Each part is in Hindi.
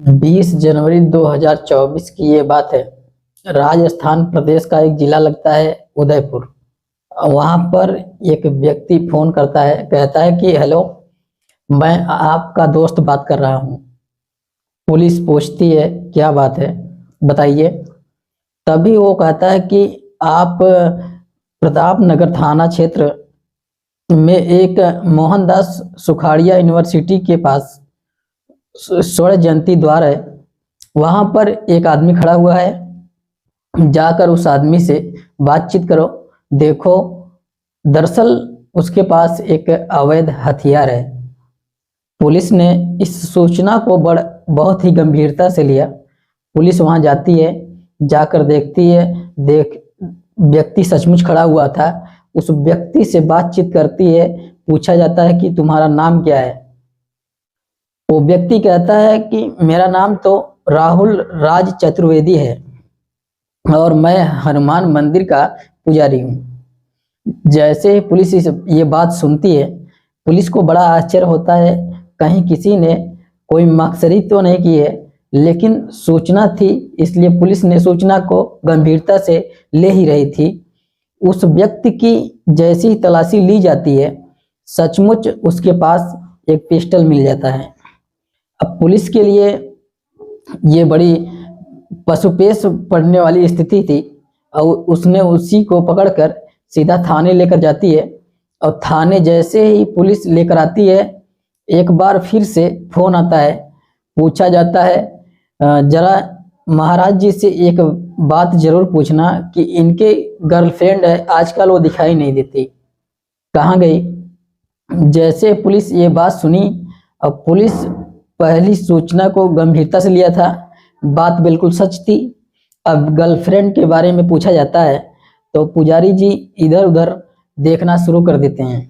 20 जनवरी 2024 की ये बात है। राजस्थान प्रदेश का एक जिला लगता है उदयपुर। वहां पर एक व्यक्ति फोन करता है, कहता है कि हेलो, मैं आपका दोस्त बात कर रहा हूँ। पुलिस पूछती है क्या बात है, बताइए। तभी वो कहता है कि आप प्रताप नगर थाना क्षेत्र में एक मोहनदास सुखाड़िया यूनिवर्सिटी के पास स्वर्ण जयंती द्वार है, वहां पर एक आदमी खड़ा हुआ है, जाकर उस आदमी से बातचीत करो। देखो, दरअसल उसके पास एक अवैध हथियार है। पुलिस ने इस सूचना को बहुत ही गंभीरता से लिया। पुलिस वहां जाती है, जाकर देखती है, व्यक्ति सचमुच खड़ा हुआ था। उस व्यक्ति से बातचीत करती है, पूछा जाता है कि तुम्हारा नाम क्या है। वो व्यक्ति कहता है कि मेरा नाम तो राहुल राज चतुर्वेदी है और मैं हनुमान मंदिर का पुजारी हूँ। जैसे ही पुलिस ये बात सुनती है, पुलिस को बड़ा आश्चर्य होता है। कहीं किसी ने कोई मकसदी तो नहीं की है, लेकिन सूचना थी, इसलिए पुलिस ने सूचना को गंभीरता से ले ही रही थी। उस व्यक्ति की जैसी ही तलाशी ली जाती है, सचमुच उसके पास एक पिस्टल मिल जाता है। अब पुलिस के लिए ये बड़ी पशुपेश पड़ने वाली स्थिति थी और उसने उसी को पकड़कर सीधा थाने लेकर जाती है। और थाने जैसे ही पुलिस लेकर आती है, एक बार फिर से फोन आता है, पूछा जाता है जरा महाराज जी से एक बात जरूर पूछना कि इनके गर्लफ्रेंड है, आजकल वो दिखाई नहीं देती, कहाँ गई। जैसे पुलिस ये बात सुनी, और पुलिस पहली सूचना को गंभीरता से लिया था, बात बिल्कुल सच थी। अब गर्लफ्रेंड के बारे में पूछा जाता है तो पुजारी जी इधर उधर देखना शुरू कर देते हैं।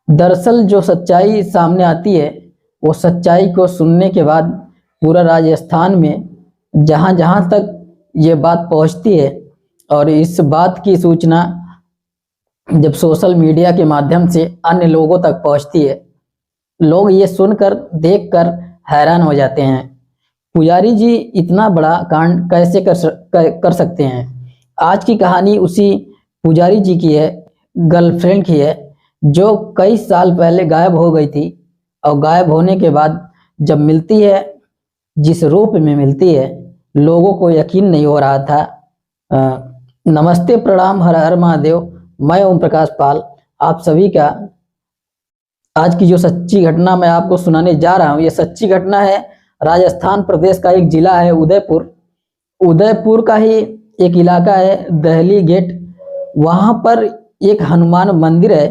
दरअसल जो सच्चाई सामने आती है, वो सच्चाई को सुनने के बाद पूरा राजस्थान में जहां जहां तक ये बात पहुंचती है, और इस बात की सूचना जब सोशल मीडिया के माध्यम से अन्य लोगों तक पहुंचती है, लोग ये सुनकर देखकर हैरान हो जाते हैं। पुजारी जी इतना बड़ा कांड कैसे कर सकते हैं। आज की कहानी उसी पुजारी जी की है, गर्लफ्रेंड की है, जो कई साल पहले गायब हो गई थी। और गायब होने के बाद जब मिलती है, जिस रूप में मिलती है, लोगों को यकीन नहीं हो रहा था। नमस्ते, प्रणाम, हर हर महादेव। मैं ओम प्रकाश पाल आप सभी का आज की जो सच्ची घटना मैं आपको सुनाने जा रहा हूँ, ये सच्ची घटना है। राजस्थान प्रदेश का एक जिला है उदयपुर। उदयपुर का ही एक इलाका है दहली गेट। वहां पर एक हनुमान मंदिर है,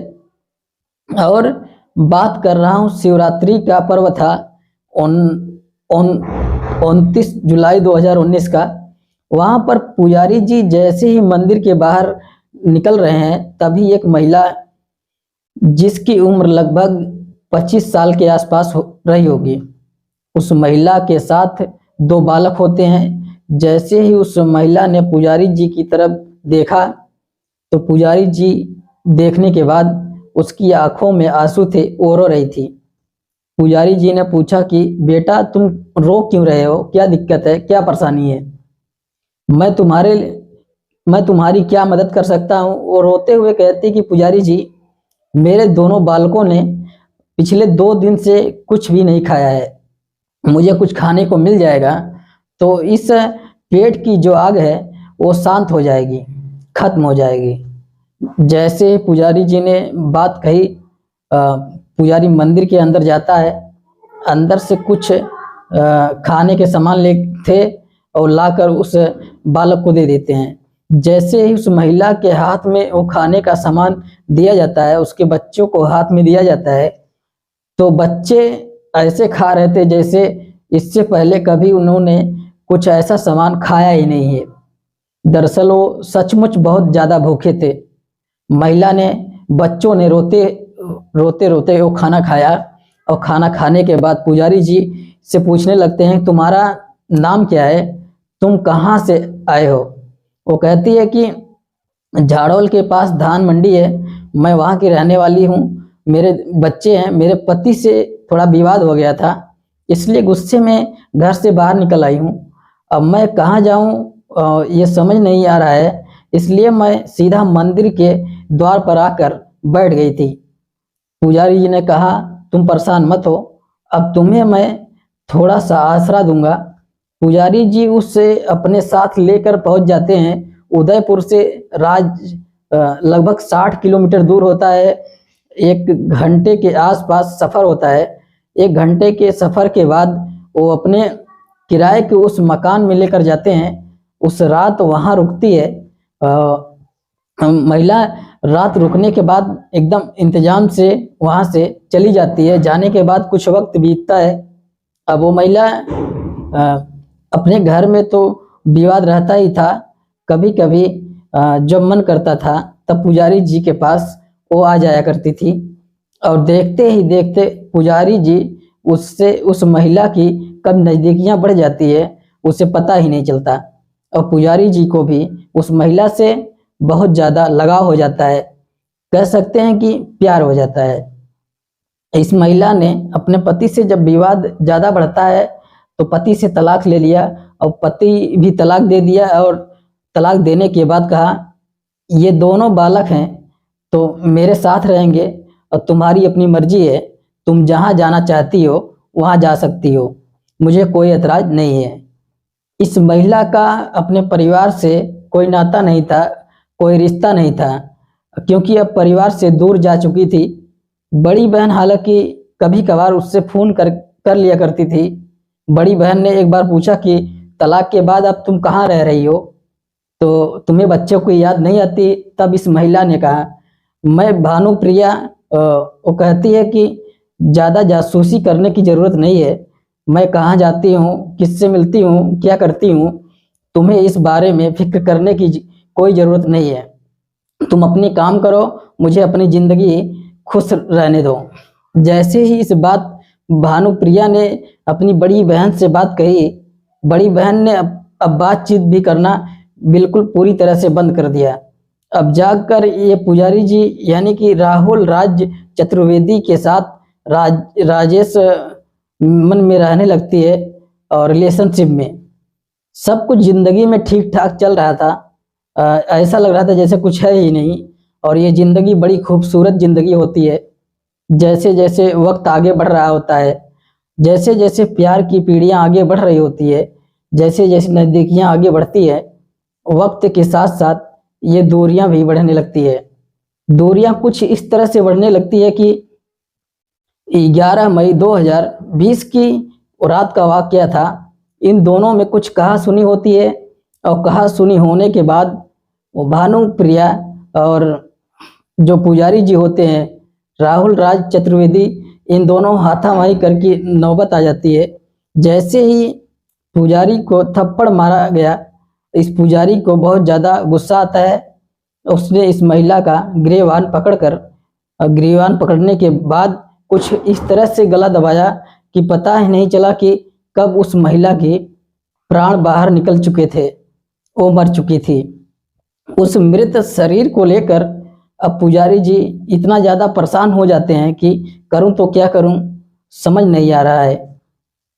और बात कर रहा हूँ शिवरात्रि का पर्व था 29 जुलाई 2019 का। वहां पर पुजारी जी जैसे ही मंदिर के बाहर निकल रहे हैं, तभी एक महिला जिसकी उम्र लगभग 25 साल के आसपास रही होगी, उस महिला के साथ 2 बालक होते हैं। जैसे ही उस महिला ने पुजारी जी की तरफ देखा, तो पुजारी जी देखने के बाद उसकी आंखों में आंसू थे, वो रो रही थी। पुजारी जी ने पूछा कि बेटा, तुम रो क्यों रहे हो, क्या दिक्कत है, क्या परेशानी है, मैं तुम्हारी क्या मदद कर सकता हूँ। वो रोते हुए कहती कि पुजारी जी, मेरे दोनों बालकों ने पिछले 2 दिन से कुछ भी नहीं खाया है, मुझे कुछ खाने को मिल जाएगा तो इस पेट की जो आग है वो शांत हो जाएगी, खत्म हो जाएगी। जैसे पुजारी जी ने बात कही, पुजारी मंदिर के अंदर जाता है, अंदर से कुछ खाने के सामान ले थे और लाकर उस बालक को दे देते हैं। जैसे ही उस महिला के हाथ में वो खाने का सामान दिया जाता है, उसके बच्चों को हाथ में दिया जाता है, तो बच्चे ऐसे खा रहे थे जैसे इससे पहले कभी उन्होंने कुछ ऐसा सामान खाया ही नहीं है। दरअसल वो सचमुच बहुत ज़्यादा भूखे थे। महिला ने, बच्चों ने रोते रोते वो खाना खाया, और खाना खाने के बाद पुजारी जी से पूछने लगते हैं, तुम्हारा नाम क्या है, तुम कहाँ से आए हो। वो कहती है कि झाड़ोल के पास धान मंडी है, मैं वहाँ की रहने वाली हूँ, मेरे बच्चे हैं, मेरे पति से थोड़ा विवाद हो गया था, इसलिए गुस्से में घर से बाहर निकल आई हूँ। अब मैं कहाँ जाऊँ ये समझ नहीं आ रहा है, इसलिए मैं सीधा मंदिर के द्वार पर आकर बैठ गई थी। पुजारी जी ने कहा, तुम परेशान मत हो, अब तुम्हें मैं थोड़ा सा आसरा दूंगा। पुजारी जी उससे अपने साथ लेकर पहुंच जाते हैं। उदयपुर से लगभग 60 किलोमीटर दूर होता है। 1 घंटे के आसपास सफ़र होता है। 1 घंटे के सफ़र के बाद वो अपने किराए के उस मकान में लेकर जाते हैं। उस रात वहाँ रुकती है। महिला रात रुकने के बाद एकदम इंतजाम से वहाँ से चली जाती है। जाने के बाद कुछ वक्त बीतता है। अब वो महिला अपने घर में तो विवाद रहता ही था। कभी कभी जब मन करता था तब पुजारी जी के पास वो आ जाया करती थी, और देखते ही देखते पुजारी जी उससे उस महिला की कब नज़दीकियाँ बढ़ जाती है उसे पता ही नहीं चलता, और पुजारी जी को भी उस महिला से बहुत ज़्यादा लगाव हो जाता है। कह सकते हैं कि प्यार हो जाता है। इस महिला ने अपने पति से जब विवाद ज़्यादा बढ़ता है तो पति से तलाक ले लिया, और पति भी तलाक दे दिया, और तलाक देने के बाद कहा, ये दोनों बालक हैं तो मेरे साथ रहेंगे और तुम्हारी अपनी मर्जी है, तुम जहाँ जाना चाहती हो वहाँ जा सकती हो, मुझे कोई एतराज़ नहीं है। इस महिला का अपने परिवार से कोई नाता नहीं था, कोई रिश्ता नहीं था, क्योंकि अब परिवार से दूर जा चुकी थी। बड़ी बहन हालांकि कभी कभार उससे फ़ोन कर लिया करती थी। बड़ी बहन ने एक बार पूछा कि तलाक के बाद अब तुम कहाँ रह रही हो, तो तुम्हें बच्चों को याद नहीं आती? तब इस महिला ने कहा, मैं भानुप्रिया, वो कहती है कि ज़्यादा जासूसी करने की ज़रूरत नहीं है, मैं कहाँ जाती हूँ, किससे मिलती हूँ, क्या करती हूँ, तुम्हें इस बारे में फिक्र करने की कोई ज़रूरत नहीं है। तुम अपनी काम करो, मुझे अपनी ज़िंदगी खुश रहने दो। जैसे ही इस बात भानुप्रिया ने अपनी बड़ी बहन से बात कही, बड़ी बहन ने अब बातचीत भी करना बिल्कुल पूरी तरह से बंद कर दिया। अब जाकर ये पुजारी जी यानी कि राहुल राज चतुर्वेदी के साथ राजेश मन में रहने लगती है, और रिलेशनशिप में सब कुछ ज़िंदगी में ठीक ठाक चल रहा था। ऐसा लग रहा था जैसे कुछ है ही नहीं, और ये ज़िंदगी बड़ी खूबसूरत ज़िंदगी होती है। जैसे जैसे वक्त आगे बढ़ रहा होता है, जैसे जैसे प्यार की पीढ़ियाँ आगे बढ़ रही होती है, जैसे जैसे नज़दीकियाँ आगे बढ़ती है, वक्त के साथ साथ ये दूरियां भी बढ़ने लगती है। दूरियां कुछ इस तरह से बढ़ने लगती है कि 11 मई 2020 की रात का वाकया था। इन दोनों में कुछ कहा सुनी होती है, और कहा सुनी होने के बाद वो भानुप्रिया और जो पुजारी जी होते हैं राहुल राज चतुर्वेदी, इन दोनों हाथापाई करके नौबत आ जाती है। जैसे ही पुजारी को थप्पड़ मारा गया, इस पुजारी को बहुत ज़्यादा गुस्सा आता है। उसने इस महिला का ग्रीवान पकड़ने के बाद कुछ इस तरह से गला दबाया कि पता ही नहीं चला कि कब उस महिला के प्राण बाहर निकल चुके थे, वो मर चुकी थी। उस मृत शरीर को लेकर अब पुजारी जी इतना ज़्यादा परेशान हो जाते हैं कि करूं तो क्या करूं, समझ नहीं आ रहा है।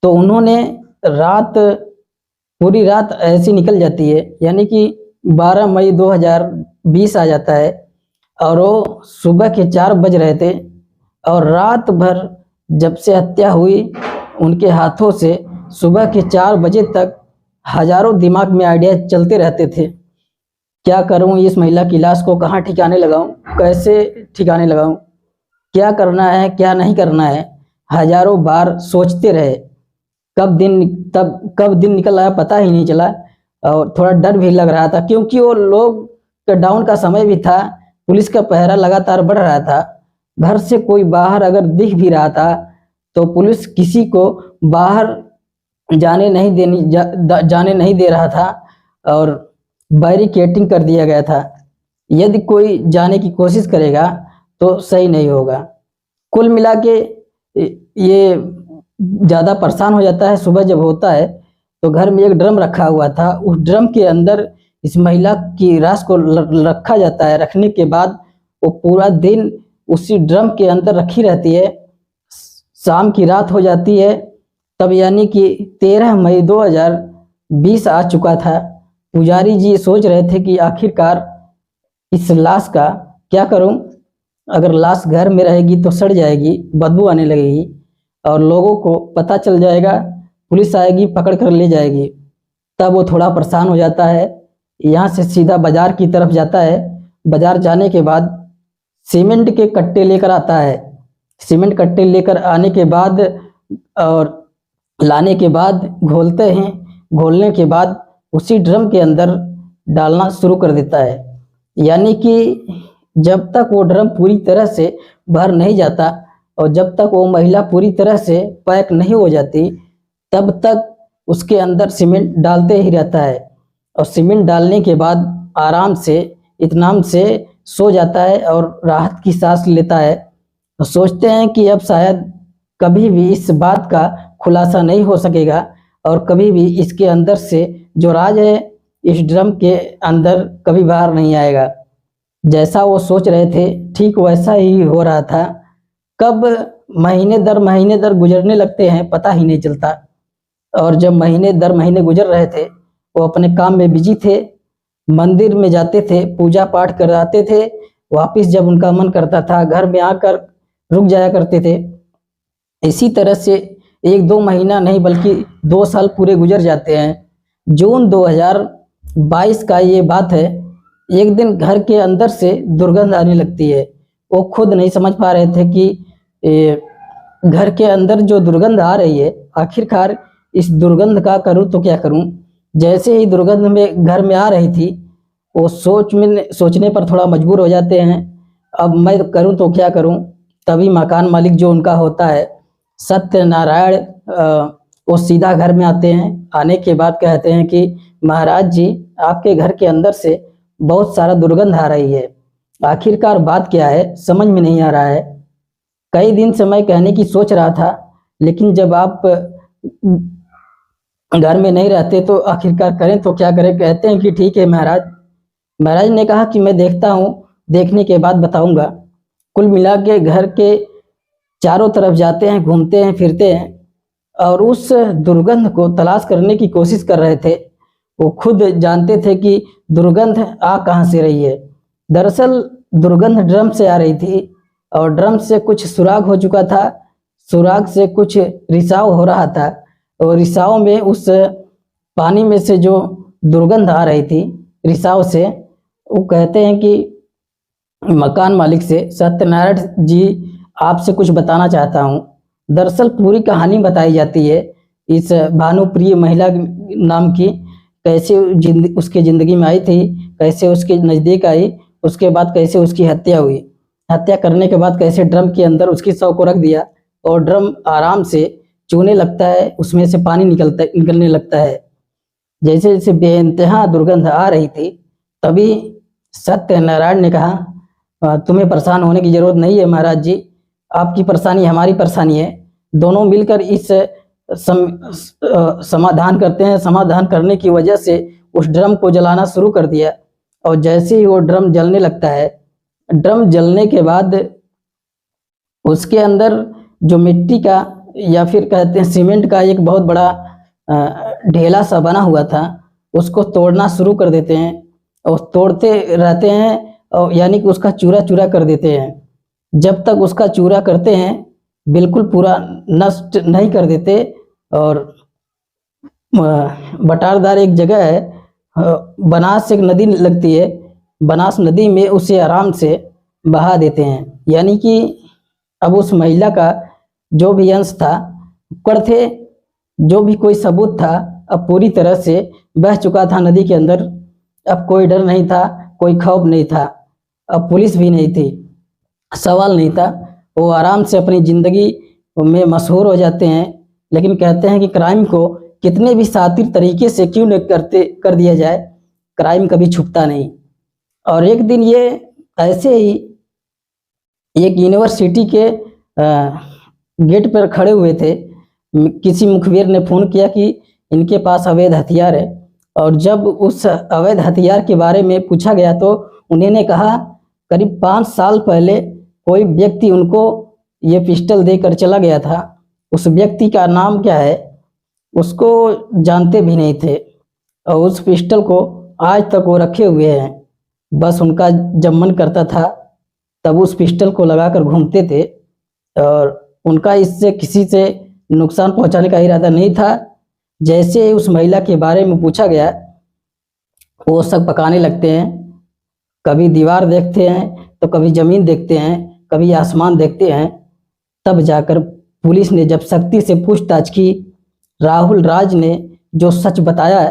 तो उन्होंने पूरी रात ऐसी निकल जाती है, यानी कि 12 मई 2020 आ जाता है, और वो सुबह के 4 बज रहे थे, और रात भर जब से हत्या हुई उनके हाथों से सुबह के 4 बजे तक हजारों दिमाग में आइडिया चलते रहते थे। क्या करूं, इस महिला की लाश को कहाँ ठिकाने लगाऊं, कैसे ठिकाने लगाऊं, क्या करना है क्या नहीं करना है, हजारों बार सोचते रहे। कब दिन निकल आया पता ही नहीं चला, और थोड़ा डर भी लग रहा था क्योंकि वो लोग का डाउन का समय भी था। पुलिस का पहरा लगातार बढ़ रहा था। घर से कोई बाहर अगर दिख भी रहा था तो पुलिस किसी को बाहर जाने नहीं दे रहा था, और बैरिकेडिंग कर दिया गया था। यदि कोई जाने की कोशिश करेगा तो सही नहीं होगा। कुल मिला के ये ज़्यादा परेशान हो जाता है। सुबह जब होता है तो घर में एक ड्रम रखा हुआ था, उस ड्रम के अंदर इस महिला की लाश को रखा जाता है। रखने के बाद वो पूरा दिन उसी ड्रम के अंदर रखी रहती है। शाम की रात हो जाती है, तब यानी कि 13 मई 2020 आ चुका था। पुजारी जी सोच रहे थे कि आखिरकार इस लाश का क्या करूं। अगर लाश घर में रहेगी तो सड़ जाएगी, बदबू आने लगेगी और लोगों को पता चल जाएगा, पुलिस आएगी पकड़ कर ले जाएगी। तब वो थोड़ा परेशान हो जाता है। यहाँ से सीधा बाजार की तरफ जाता है। बाजार जाने के बाद सीमेंट के कट्टे लेकर आता है। सीमेंट कट्टे लेकर आने के बाद और लाने के बाद घोलते हैं। घोलने के बाद उसी ड्रम के अंदर डालना शुरू कर देता है। यानी कि जब तक वो ड्रम पूरी तरह से भर नहीं जाता और जब तक वो महिला पूरी तरह से पैक नहीं हो जाती, तब तक उसके अंदर सीमेंट डालते ही रहता है। और सीमेंट डालने के बाद आराम से इत्मीनान से सो जाता है और राहत की सांस लेता है। तो सोचते हैं कि अब शायद कभी भी इस बात का खुलासा नहीं हो सकेगा और कभी भी इसके अंदर से जो राज है इस ड्रम के अंदर कभी बाहर नहीं आएगा। जैसा वो सोच रहे थे ठीक वैसा ही हो रहा था। कब महीने दर गुजरने लगते हैं पता ही नहीं चलता। और जब महीने दर महीने गुजर रहे थे, वो अपने काम में बिजी थे, मंदिर में जाते थे, पूजा पाठ कराते थे, वापस जब उनका मन करता था घर में आकर रुक जाया करते थे। इसी तरह से 1-2 महीना नहीं बल्कि 2 साल पूरे गुजर जाते हैं। जून 2022 का ये बात है। एक दिन घर के अंदर से दुर्गंध आने लगती है। वो खुद नहीं समझ पा रहे थे कि घर के अंदर जो दुर्गंध आ रही है, आखिरकार इस दुर्गंध का करूं तो क्या करूं। जैसे ही दुर्गंध में घर में आ रही थी, वो सोचने पर थोड़ा मजबूर हो जाते हैं, अब मैं करूं तो क्या करूं। तभी मकान मालिक जो उनका होता है सत्यनारायण, वो सीधा घर में आते हैं। आने के बाद कहते हैं कि महाराज जी, आपके घर के अंदर से बहुत सारा दुर्गंध आ रही है, आखिरकार बात क्या है समझ में नहीं आ रहा है। कई दिन से मैं कहने की सोच रहा था, लेकिन जब आप घर में नहीं रहते तो आखिरकार करें तो क्या करें। कहते हैं कि ठीक है महाराज। महाराज ने कहा कि मैं देखता हूँ, देखने के बाद बताऊंगा। कुल मिला के घर के चारों तरफ जाते हैं, घूमते हैं, फिरते हैं और उस दुर्गंध को तलाश करने की कोशिश कर रहे थे। वो खुद जानते थे कि दुर्गंध आ कहाँ से रही है। दरअसल दुर्गंध ड्रम से आ रही थी और ड्रम से कुछ सुराग हो चुका था, सुराग से कुछ रिसाव हो रहा था और रिसाव में उस पानी में से जो दुर्गंध आ रही थी रिसाव से, वो कहते हैं कि मकान मालिक से, सत्यनारायण जी आपसे कुछ बताना चाहता हूँ। दरअसल पूरी कहानी बताई जाती है इस भानुप्रिय महिला नाम की, कैसे उसके ज़िंदगी में आई थी, कैसे उसके नज़दीक आई, उसके बाद कैसे उसकी हत्या हुई। हत्या करने के बाद कैसे ड्रम के अंदर उसकी शव को रख दिया और ड्रम आराम से चूने लगता है, उसमें से पानी निकलने लगता है। जैसे जैसे बेइंतहा दुर्गंध आ रही थी, तभी सत्यनारायण ने कहा तुम्हें परेशान होने की ज़रूरत नहीं है महाराज जी, आपकी परेशानी हमारी परेशानी है, दोनों मिलकर इस समाधान करते हैं। समाधान करने की वजह से उस ड्रम को जलाना शुरू कर दिया और जैसे ही वो ड्रम जलने लगता है, ड्रम जलने के बाद उसके अंदर जो मिट्टी का या फिर कहते हैं सीमेंट का एक बहुत बड़ा ढेला सा बना हुआ था, उसको तोड़ना शुरू कर देते हैं और तोड़ते रहते हैं और यानी कि उसका चूरा चूरा कर देते हैं। जब तक उसका चूरा करते हैं बिल्कुल पूरा नष्ट नहीं कर देते। और बटारदार एक जगह है, बनास एक नदी लगती है, बनास नदी में उसे आराम से बहा देते हैं। यानी कि अब उस महिला का जो भी अंश था, टुकड़ थे, जो भी कोई सबूत था, अब पूरी तरह से बह चुका था नदी के अंदर। अब कोई डर नहीं था, कोई खौफ नहीं था, अब पुलिस भी नहीं थी, सवाल नहीं था। वो आराम से अपनी ज़िंदगी में मशहूर हो जाते हैं। लेकिन कहते हैं कि क्राइम को कितने भी शातिर तरीके से क्यों न कर दिया जाए, क्राइम कभी छुपता नहीं। और एक दिन ये ऐसे ही एक यूनिवर्सिटी के गेट पर खड़े हुए थे, किसी मुखबिर ने फ़ोन किया कि इनके पास अवैध हथियार है। और जब उस अवैध हथियार के बारे में पूछा गया तो उन्होंने कहा करीब 5 साल पहले कोई व्यक्ति उनको ये पिस्टल देकर चला गया था। उस व्यक्ति का नाम क्या है उसको जानते भी नहीं थे और उस पिस्टल को आज तक वो रखे हुए हैं। बस उनका जब मन करता था तब उस पिस्टल को लगाकर घूमते थे और उनका इससे किसी से नुकसान पहुंचाने का इरादा नहीं था। जैसे ही उस महिला के बारे में पूछा गया वो सब पकाने लगते हैं। कभी दीवार देखते हैं तो कभी ज़मीन देखते हैं, कभी आसमान देखते हैं। तब जाकर पुलिस ने जब सख्ती से पूछताछ की, राहुल राज ने जो सच बताया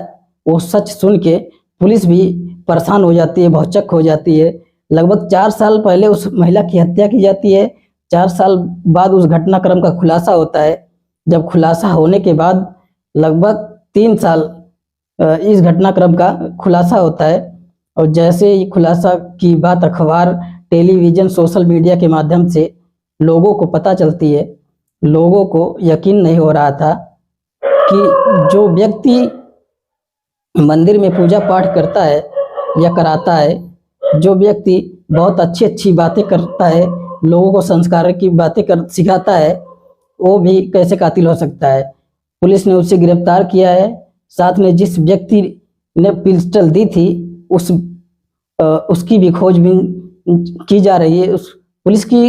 वो सच सुन के पुलिस भी परेशान हो जाती है, भौचक्क हो जाती है। लगभग 4 साल पहले उस महिला की हत्या की जाती है। 4 साल बाद उस घटनाक्रम का खुलासा होता है। जब खुलासा होने के बाद लगभग 3 साल इस घटनाक्रम का खुलासा होता है और जैसे ही खुलासा की बात अखबार, टेलीविज़न, सोशल मीडिया के माध्यम से लोगों को पता चलती है, लोगों को यकीन नहीं हो रहा था कि जो व्यक्ति मंदिर में पूजा पाठ करता है या कराता है, जो व्यक्ति बहुत अच्छी अच्छी बातें करता है, लोगों को संस्कार की बातें कर सिखाता है, वो भी कैसे कातिल हो सकता है। पुलिस ने उसे गिरफ्तार किया है। साथ में जिस व्यक्ति ने पिस्टल दी थी उसकी भी खोजबीन की जा रही है। उस पुलिस की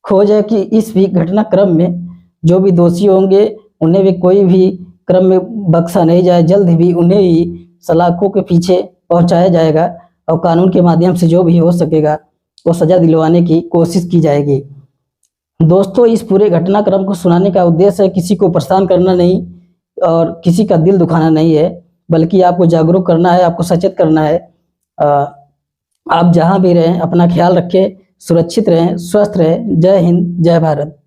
खोज है कि इस भी घटनाक्रम में जो भी दोषी होंगे उन्हें भी कोई भी क्रम में बख्शा नहीं जाए। जल्द ही उन्हें ही सलाखों के पीछे पहुंचाया जाएगा और कानून के माध्यम से जो भी हो सकेगा वो सज़ा दिलवाने की कोशिश की जाएगी। दोस्तों, इस पूरे घटनाक्रम को सुनाने का उद्देश्य है किसी को परेशान करना नहीं और किसी का दिल दुखाना नहीं है, बल्कि आपको जागरूक करना है, आपको सचेत करना है। आप जहां भी रहें अपना ख्याल रखें, सुरक्षित रहें, स्वस्थ रहें। जय हिंद, जय भारत।